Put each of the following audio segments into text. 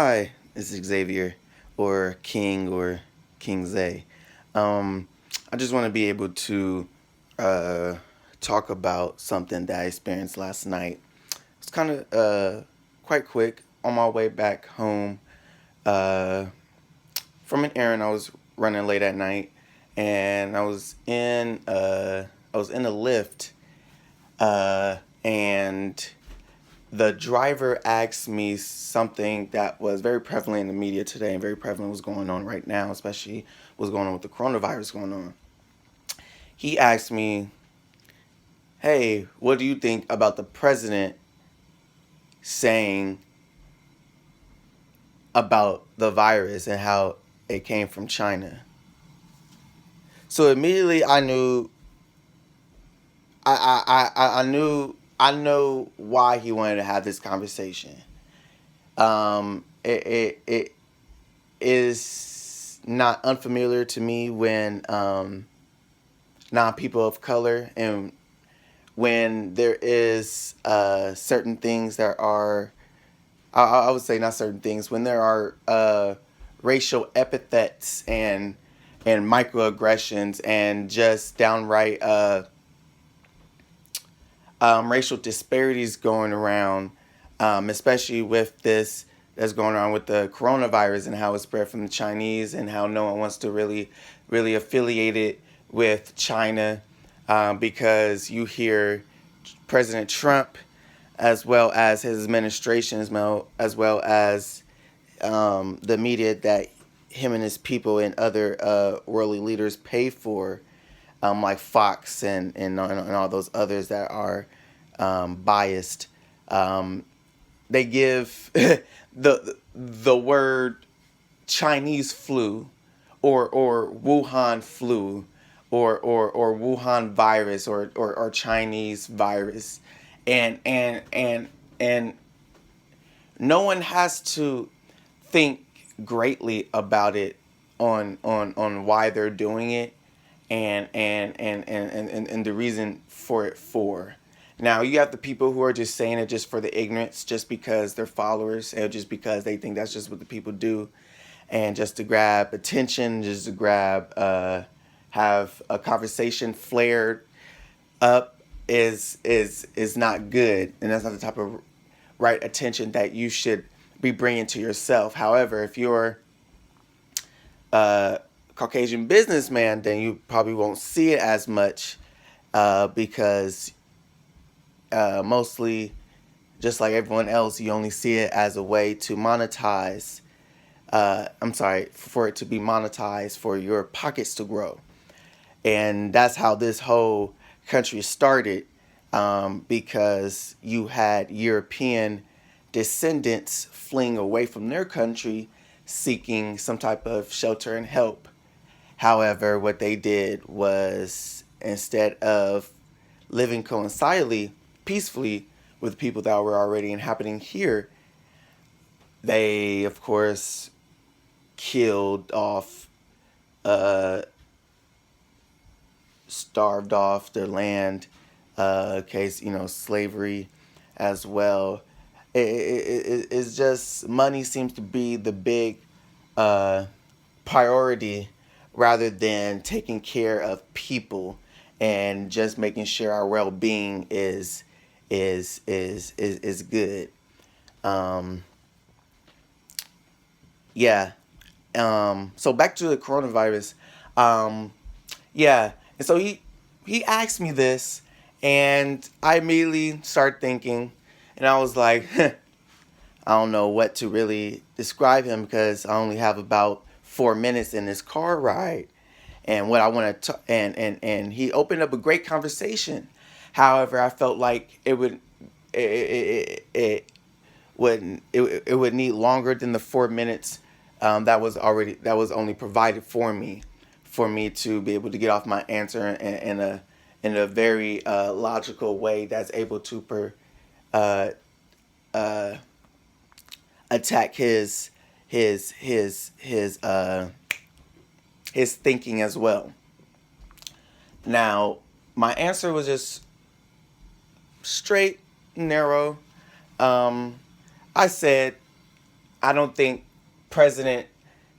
Hi, this is Xavier, or King, or King Zay. Um, I just want to be able to uh, talk about something that I experienced last night. It's kind of quite quick. On my way back home uh, from an errand, I was running late at night, and I was in a lift, and the driver asked me something that was very prevalent in the media today and very prevalent was going on right now, especially what's going on with the coronavirus going on. He asked me, "Hey, what do you think about the president saying about the virus and how it came from China?" So immediately I knew I know why he wanted to have this conversation. It is not unfamiliar to me when non-people of color and when there is certain things that are I would say not certain things when there are racial epithets and microaggressions and just downright racial disparities going around, especially with this that's going on with the coronavirus and how it spread from the Chinese and how no one wants to really affiliate it with China, because you hear President Trump as well as his administration as well as the media that him and his people and other worldly leaders pay for, like Fox and all those others that are biased. They give the word Chinese flu or Wuhan flu or Wuhan virus or Chinese virus, and no one has to think greatly about it on why they're doing it and the reason for it for. Now you have the people who are just saying it just for the ignorance, just because they're followers, and just because they think that's just what the people do, and just to grab attention, just to grab have a conversation flared up is not good, and that's not the type of right attention that you should be bringing to yourself. However, if you're a Caucasian businessman, then you probably won't see it as much, because mostly, just like everyone else, you only see it as a way to monetize. I'm sorry, for it to be monetized for your pockets to grow. And that's how this whole country started, because you had European descendants fleeing away from their country seeking some type of shelter and help. However, what they did was, instead of living coincidentally, peacefully with people that were already inhabiting here, they, of course, killed off, uh, starved off their land, case, slavery as well. It's just money seems to be the big uh, priority rather than taking care of people and just making sure our well-being is good. Um, yeah. So back to the coronavirus. Um, yeah. And so he asked me this, and I immediately started thinking, and I was like, I don't know what to really describe him because I only have about 4 minutes in this car ride, and what I want to, and he opened up a great conversation. However, I felt like it it would need longer than the 4 minutes that was only provided for me to be able to get off my answer in a very logical way that's able to uh, uh, attack his his thinking as well. Now, my answer was just straight, narrow. Um, I said, I don't think president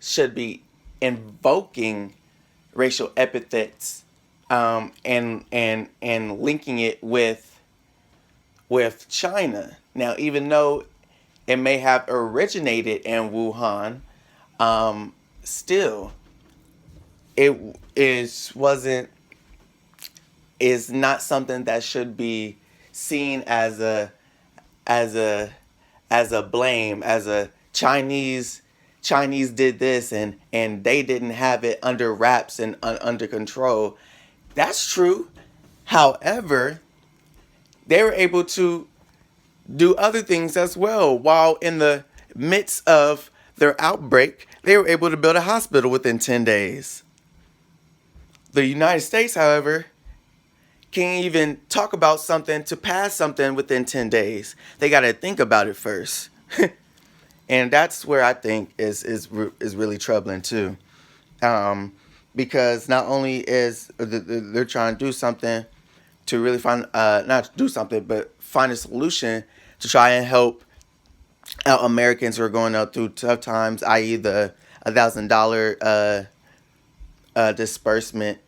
should be invoking racial epithets, and linking it with China. Now, even though it may have originated in Wuhan, still it wasn't is not something that should be seen as a as a blame, as a Chinese did this, and they didn't have it under wraps and under control. That's true. However, they were able to do other things as well. While in the midst of their outbreak, they were able to build a hospital within 10 days. The United States, however, can't even talk about something to pass something within 10 days. They got to think about it first. And that's where I think is really troubling too. Because not only is they're trying to do something to really find, not do something, but find a solution to try and help out Americans who are going out through tough times, i.e., the $1,000 disbursement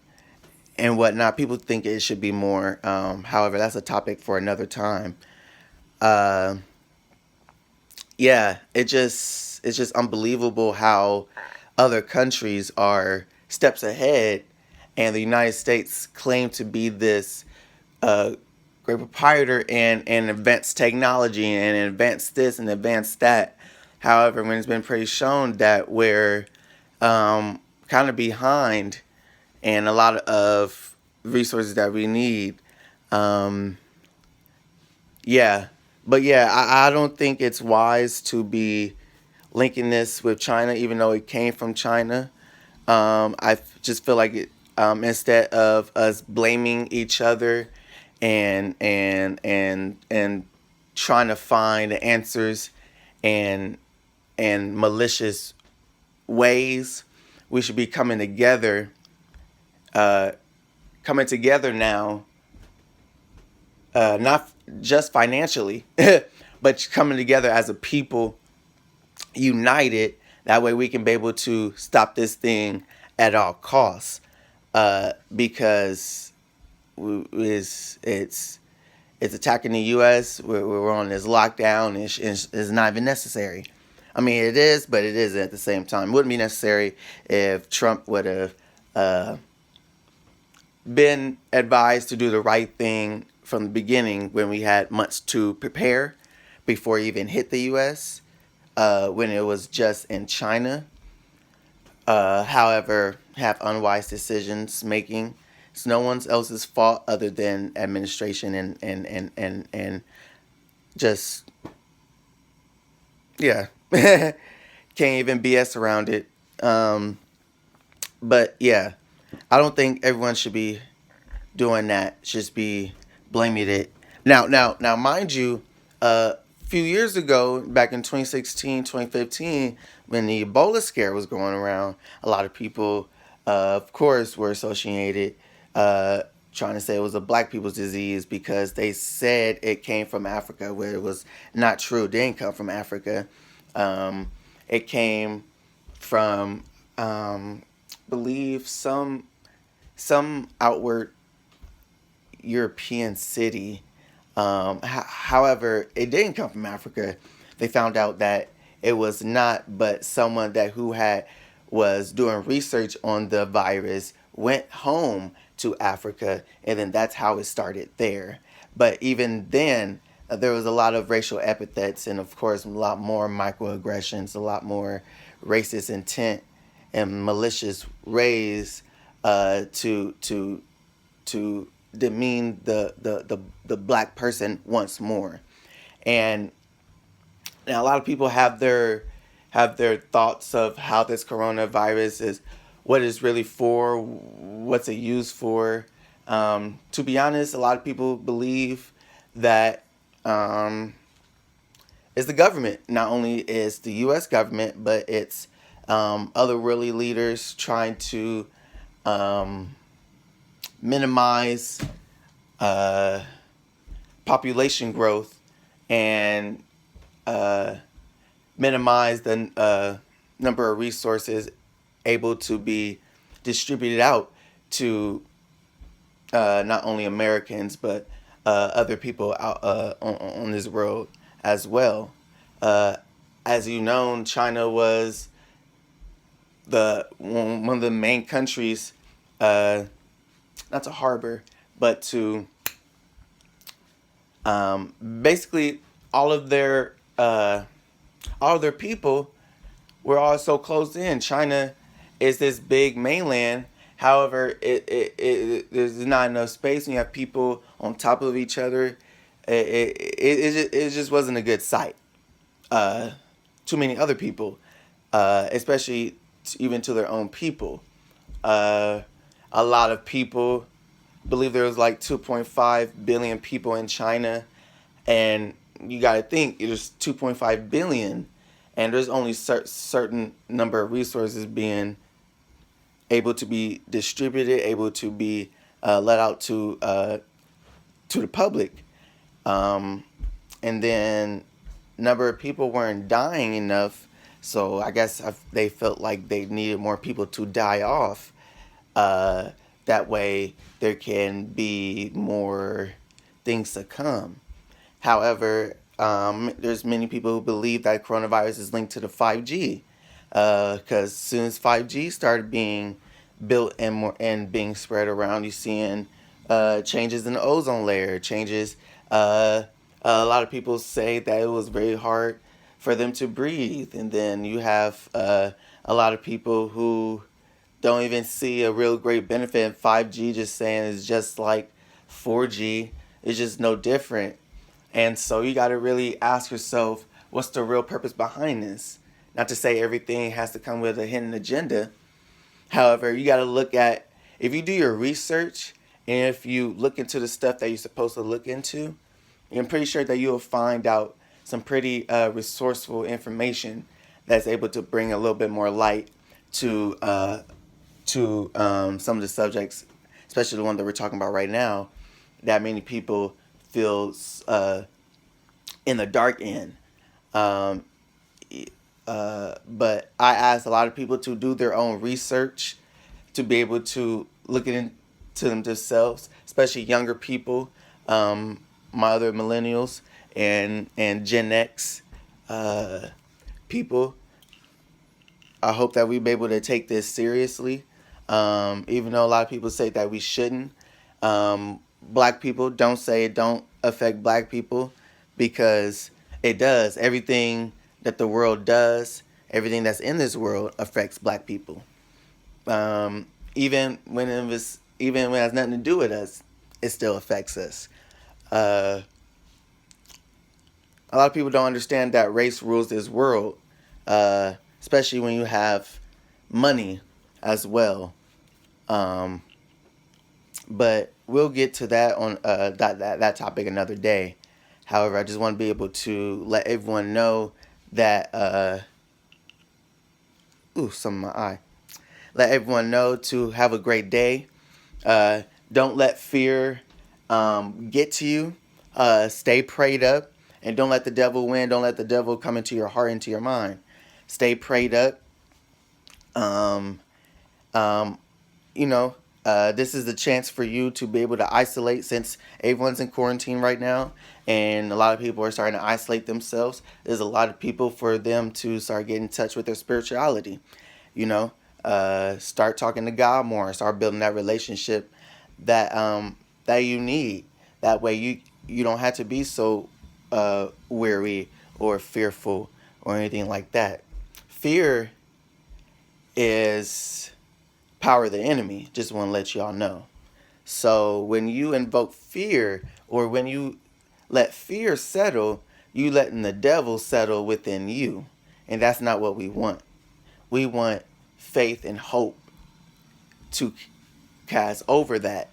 and whatnot. People think it should be more. However, that's a topic for another time. Uh, yeah, it's just unbelievable how other countries are steps ahead, and the United States claim to be this uh, great proprietor in advanced technology and advanced this and advanced that. However, when it's been pretty shown that we're kind of behind and a lot of resources that we need. Um, yeah, but yeah, I don't think it's wise to be linking this with China, even though it came from China. Just feel like instead of us blaming each other and trying to find the answers and malicious ways, we should be uh, coming together now, not just financially, but coming together as a people, united. That way we can be able to stop this thing at all costs. Because it's attacking the U.S. We're on this lockdown. It's not even necessary. I mean, it is, but it isn't at the same time. It wouldn't be necessary if Trump would have uh, been advised to do the right thing from the beginning when we had months to prepare before he even hit the U.S. When it was just in China. However, have unwise decisions making. It's no one else's fault other than administration and just, yeah. Can't even BS around it. Um, but yeah, I don't think everyone should be doing that. Just be blaming it. Now, mind you, a few years ago, back in 2016, 2015, when the Ebola scare was going around, a lot of people, of course, were associated, uh, trying to say it was a black people's disease because they said it came from Africa, where it was not true. It didn't come from Africa. Um, it came from, believe some outward European city. However, it didn't come from Africa. They found out that it was not, but someone that who had was doing research on the virus went home to Africa, and then that's how it started there. But even then, there was a lot of racial epithets, and of course, a lot more microaggressions, a lot more racist intent and malicious ways to demean the black person once more. And now a lot of people have their thoughts of how this coronavirus is, what it's really for, what's it used for. To be honest, a lot of people believe that um, it's the government. Not only is the U.S. government, but it's other worldly leaders trying to um, minimize uh, population growth and uh, minimize the number of resources able to be distributed out to not only Americans but other people out on this world as well. Uh, as you know, China was the one of the main countries, uh, not to harbor, but to basically all of their all of their people were all so close in. China is this big mainland. However, there's not enough space, and you have people on top of each other. It just wasn't a good sight. Too many other people, especially even to their own people. Uh, a lot of people believe there was like 2.5 billion people in China, and you got to think there's 2.5 billion, and there's only certain number of resources being able to be distributed, able to be let out to the public, um, and then number of people weren't dying enough, so I guess they felt like they needed more people to die off. Uh, that way, there can be more things to come. However, there's many people who believe that coronavirus is linked to the 5G, because as soon as 5G started being built and more and being spread around, you're seeing changes in the ozone layer, changes. Uh, a lot of people say that it was very hard for them to breathe, and then you have a lot of people who don't even see a real great benefit in 5G, just saying it's just like 4G. It's just no different. And so you got to really ask yourself, what's the real purpose behind this? Not to say everything has to come with a hidden agenda. However, you got to look at, if you do your research and if you look into the stuff that you're supposed to look into, I'm pretty sure that you'll find out some pretty resourceful information that's able to bring a little bit more light to some of the subjects, especially the one that we're talking about right now, that many people feel in the dark in. Um, but I asked a lot of people to do their own research to be able to look into them themselves, especially younger people, my other millennials and Gen X people. I hope that we be able to take this seriously, even though a lot of people say that we shouldn't. Black people don't say it don't affect black people, because it does. Everything that the world does, everything that's in this world affects black people. Even when it has nothing to do with us, it still affects us. Uh, a lot of people don't understand that race rules this world, especially when you have money as well. Um, but we'll get to that on that topic another day. However, I just want to be able to let everyone know that some in my eye. Let everyone know to have a great day. Don't let fear get to you. Stay prayed up, and don't let the devil win. Don't let the devil come into your heart, into your mind. Stay prayed up. Um, um, you know, this is the chance for you to be able to isolate, since everyone's in quarantine right now, and a lot of people are starting to isolate themselves. There's a lot of people for them to start getting in touch with their spirituality. You know, start talking to God more. Start building that relationship that you need. That way, you don't have to be so weary or fearful or anything like that. Fear is power of the enemy. Just want to let y'all know. So when you invoke fear, or when you let fear settle, you letting the devil settle within you. And that's not what we want. We want faith and hope to cast over that,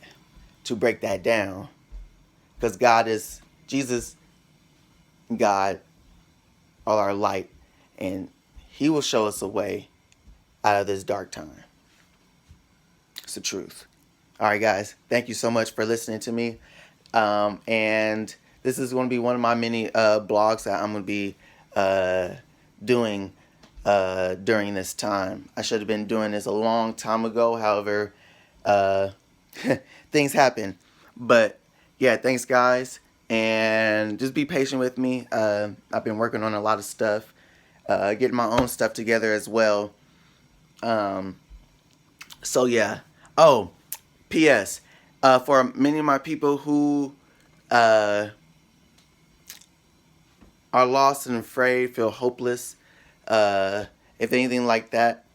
to break that down. Because Jesus, God, all our light, and He will show us a way out of this dark time. It's the truth. All right, guys. Thank you so much for listening to me. And this is going to be one of my many blogs that I'm going to be doing during this time. I should have been doing this a long time ago. However, uh, things happen. But yeah, thanks guys, and just be patient with me. I've been working on a lot of stuff, getting my own stuff together as well. Um, so yeah. Oh, P.S. For many of my people who uh, are lost and afraid, feel hopeless, if anything like that,